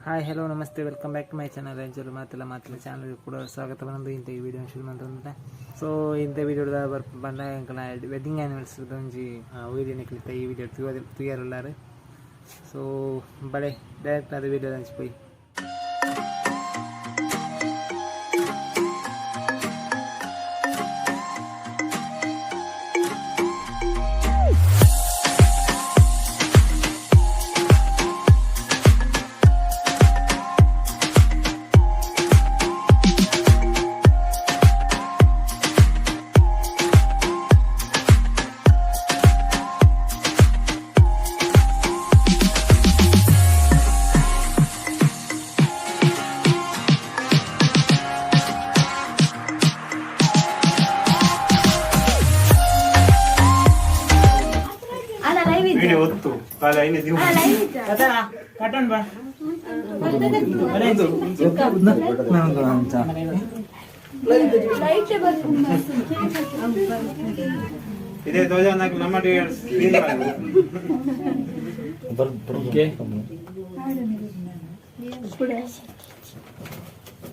hi hello ನಮಸ್ತೆ welcome back to my channel ರೇಂಜರು ಮಾತೆಲ್ಲ ಚಾನಲ್ಗೆ ಕೂಡ ಸ್ವಾಗತವನ್ನು ಇಂಥ ಈ ವಿಡಿಯೋ ಶುರು ಮಾಡ್ತಾ ಸೊ ಇಂಥ ವಿಡಿಯೋದ ಬಂದ ವೆಡ್ಡಿಂಗ್ ಆ್ಯನಿವರ್ಸರಿ ಒಂಜಿ ವೀಡಿಯೋ ನಿಕ್ಲಿತ್ತ ಈ ವಿಡಿಯೋ ತುಯಾರಲ್ಲಾರು ಸೊ ಬಳೆ ಡೈರೆಕ್ಟ್ ಅದು video ಹಂಚಿಪೋಯಿ video ottu kala ini di kata katan ba ide doja nak nama dia screen oke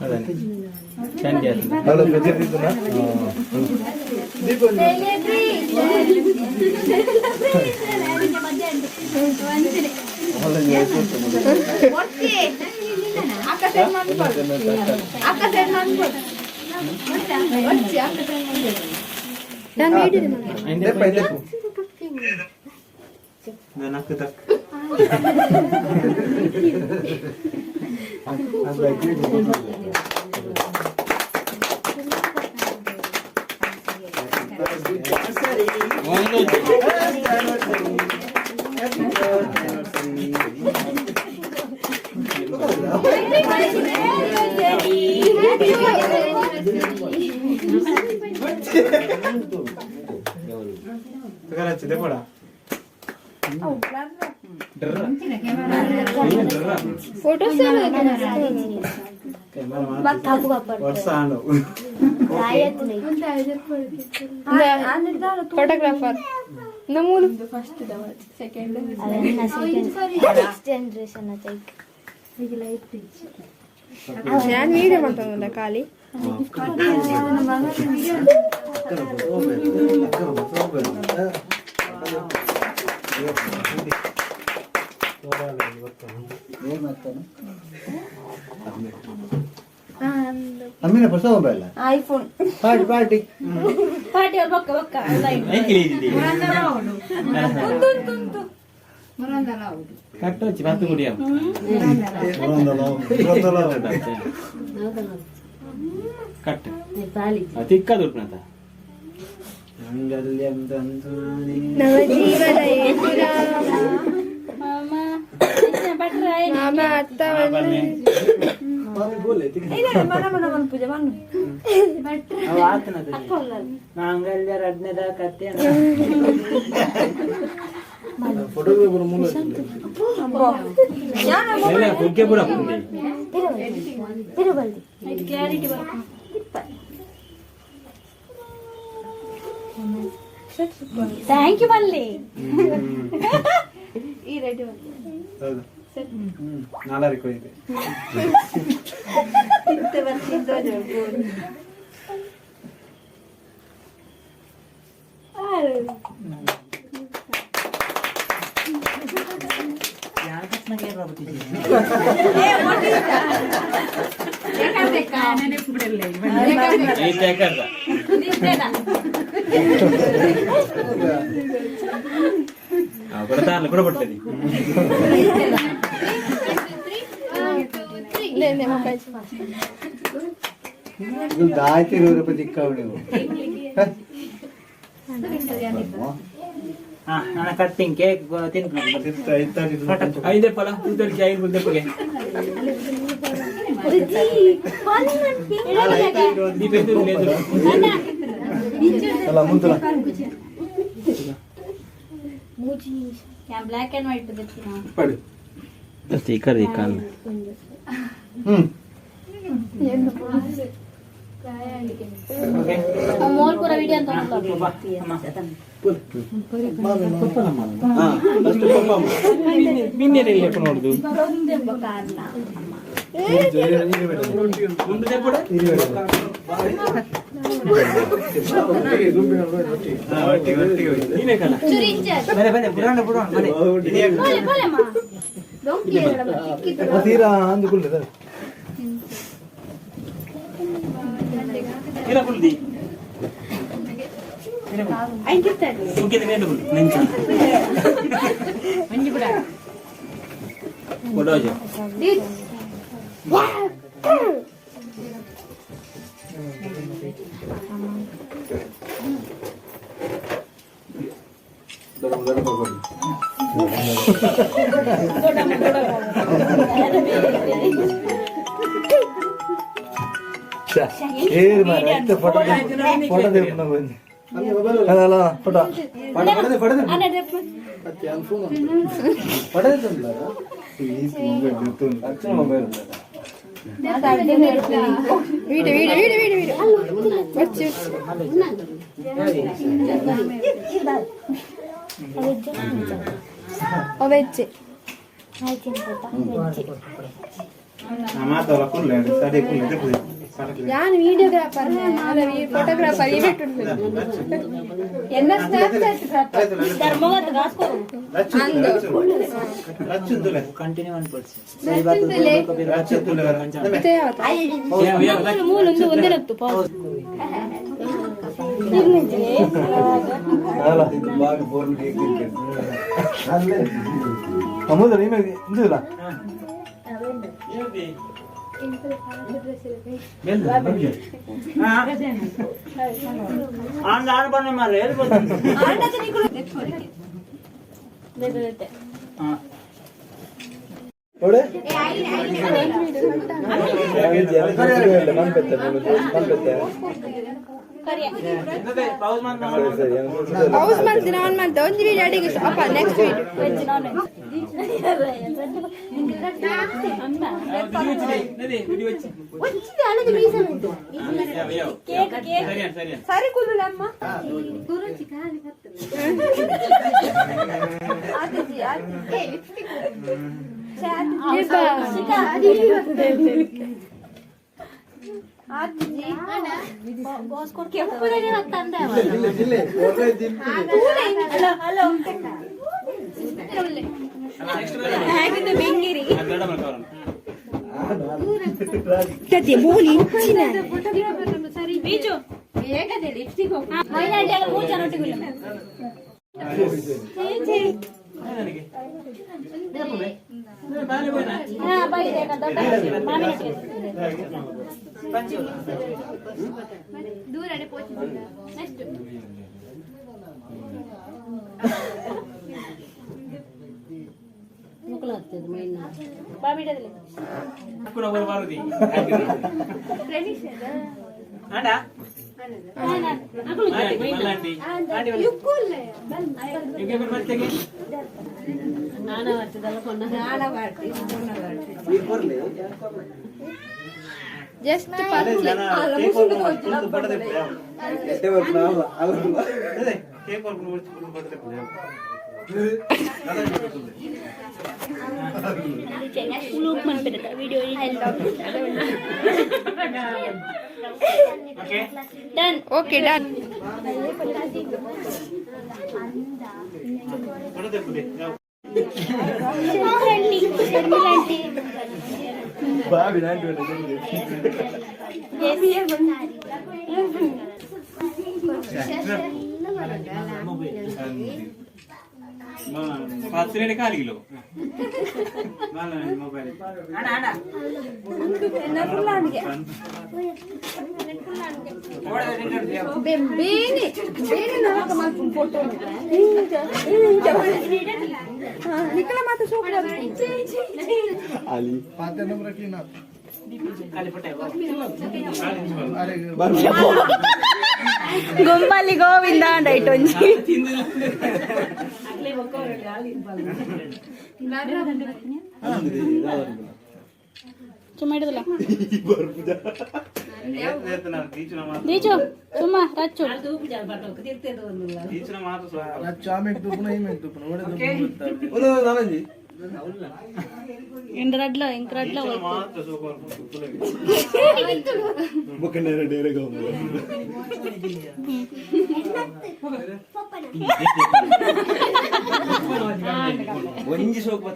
ಅದನ್ನ ಚಂಡಿ ಹಲೋ ಪ್ರತಿದಿನ ದೀಪ ಫೋಟೋಗ್ರಾಫರ್ ನಮೂಲು ಫಸ್ಟ್ ಸೆಕೆಂಡ್ ಜನರೇಷನ್ ನಾನು ವೀಡಿಯೋ ಮಾಡ್ತಾನಲ್ಲ ಖಾಲಿ ಅಮ್ಮಿನ ಹೊಸ mobile iPhone party party party ಅವ್ರ ಬಕ್ಕ ಬಕ್ಕ ಕಟ್ಟೊಚ್ಚಿ ಬತ್ತು ಕುಡಿಯ ಕಟ್ಟ ತಿಕ್ಕದು ಉಂಟು ಫೋಟೋಗ್ರಾಫರ್ ಮೂಲ ಥ್ಯಾಂಕ್ ಯು ಮಲ್ಲಿ ಈ ರೆಡಿ ಹೌದು ನಾಲ್ಕು ಇದೆ కూడా పడుతుంది ದಾಯ್ತಿ ರೂಪಾಯಿ ದಿಕ್ಕ ನಾನು ಕಟ್ಟಿಂಗ್ ಕೇಕ್ ತಿಂತೀನಿ 5 ಎಪ್ಪಲ 5 ದೆಪ್ಪಗೆ ಅಲ್ಲ ಮುಂತಲ ಬ್ಲಾಕ್ ಅಂಡ್ ವೈಟ್ ಪಡಿ ಸ್ಟಿಕರ್ ಇಕ್ಕಲ್ಲ ಮೋಲ್ ಪೂರ ವಿಡಿಯೋ ಅಂತ ನೋಡುದು ತೀರಾ ಅಂದುಕೊಳ್ಳಿ ಫೋಟೋ ಅಲ್ಲ ಫೋಟೋ ಮೊಬೈಲ್ ഞാൻ വീഡിയോഗ്രാഫർ ഫോട്ടോഗ്രാഫർ എന്നെ ಕಂಟಿನ್ಯೂ ಇಂದಿಲ್ಲ ಪೌಸ್ ಮಾಡ್ತೀನಿ ಆನ್ ಮಾಡ್ತೆ ಒಂದು ವಿಡಿಯೋ ಅಡಿಗೆ ಅಪ್ಪ ನೆಕ್ಸ್ಟ್ ಸರಿ ಕೂದಲು ಅಮ್ಮ ದೂರಡೆ ನೆಕ್ಸ್ಟ್ ಬಾಬಿಡದಲ್ಲಿ ಜಸ್ಟ್ ಓಕೆ ಡನ್ ಕಾಲಿಗಿಲ್ಲ ಮೊಬೈಲ್ ಬೇನೆ ನಾಲ್ಕು ಮಾಡ್ತೀನಿ ಫೋಟೋ ನಿಖಲ ಮಾತ್ರ ಸೋಪ್ आली 5 नंबर की ना ಗುಂಪಲ್ಲಿ ಗೋವಿಂದ ಅಂಡೈಟೊಂಜಿ ಸುಮ್ಮ ಹಿಡಿದಲ್ಲ ದೀಚು ಸುಮ್ಮ ರಚ್ಚು ಎಂಡ್ರಡ್ಲ ಎಂಕ್ರಡ್ಲ ಒಂಜಿ ಸೋಕ್